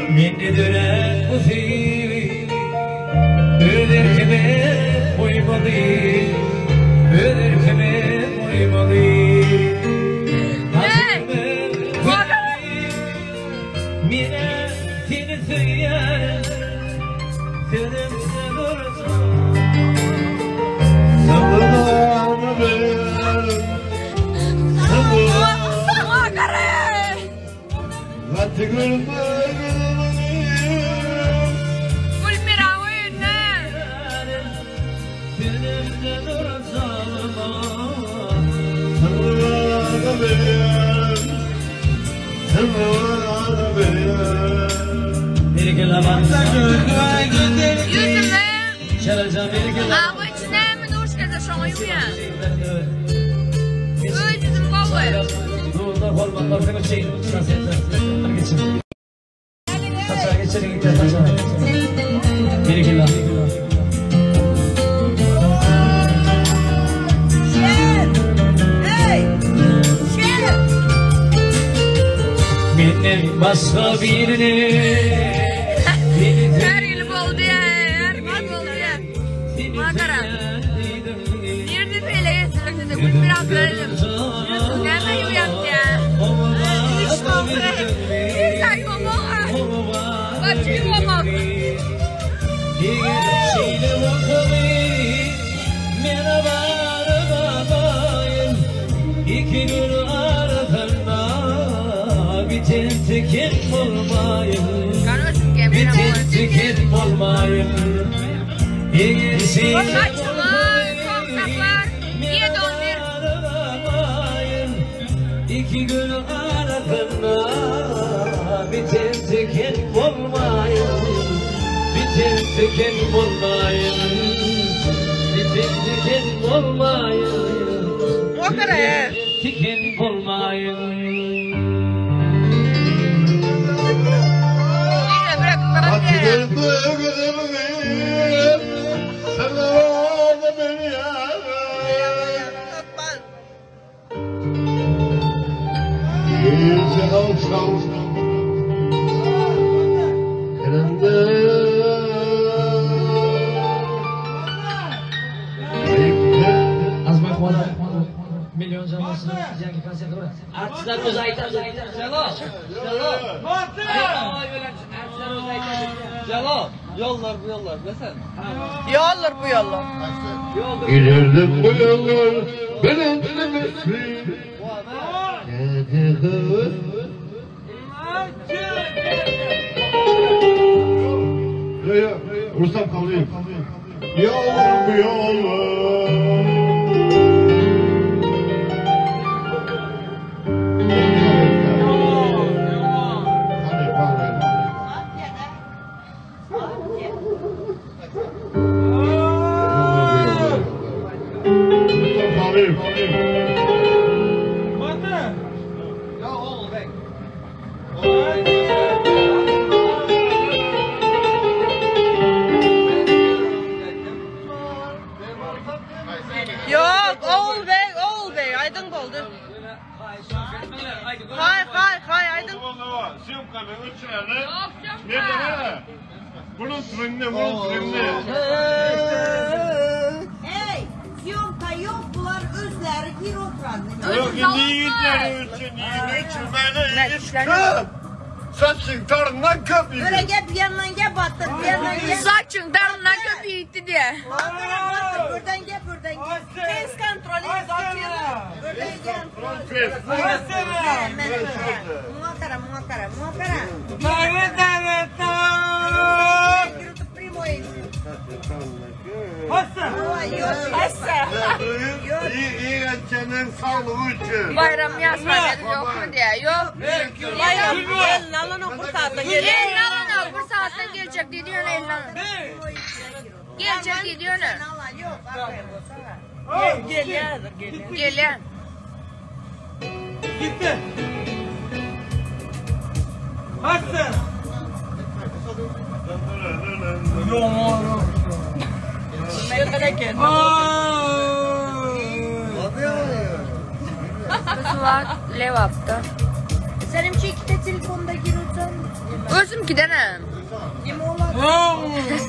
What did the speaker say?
Meni dönen bu sevi Öderkime uymadı Öderkime uymadı Mine seni söyler Sözümde dursun Sabırlarını veririm Sabırlarını Vattıklarımda Abi içine mi doğuşkeze şunu yuyan? Öldürdüm babı. Doğruda olmadan sana şey hadi geçin. Saçlar geçelim gidelim saçlar. Bir kilo. Benim başka birini Her yıl oldu ya, her yıl oldu ya. Makara. Nerede böyle sırtında gül biraz verelim. Nerede yuyandı ya? Hiç oldu. Hiç ayımamak. Bak yumamak. İki gün arasında biten tüken olmayın. Biten tüken olmayın. Kaçlar, komşaklar, niye döndür? İki gün arasında biten tüken olmayın. Biten tüken olmayın. Biten tüken olmayın. Makara. Tüken olmayın. Yine bırak bana diye. Milyon canlısını güzel konsepti var. Artistler uzaytan. Celo. Celo. Yollar bu yollar. Desene. Yollar bu yollar. Giderdim bu yollar. Ben entelemesi. Rustam kalayım. Yollar bu yollar. Yok, oğul bey, aydın oldu. Hay, aydın. Bunun trenine. Hey, syomka yok, bunlar özleri gir oturanlar. Yok, niye Saçın tarından köpüğü. Böyle gel bir yandan gel battır, bir yandan gel. Saçın darından köpüğü gitti diye. Battır, buradan gel. Kes kontrolü, buradan gel. Muhakara. İyi geçenin sağlığı için. Bayram yazmadı yok mu diye. Yok. Bayram, elini alın okur saatten gel. Elini alın okur saatten gelecek dedi yani elini alın. Gelecek dedi yani. Yok, aferin. Gelen. Gitti. Hadi. Kızlar lev yaptı. Senimki ikkita telefonda girursan. O'zimkidan ham. Nima bo'ladi?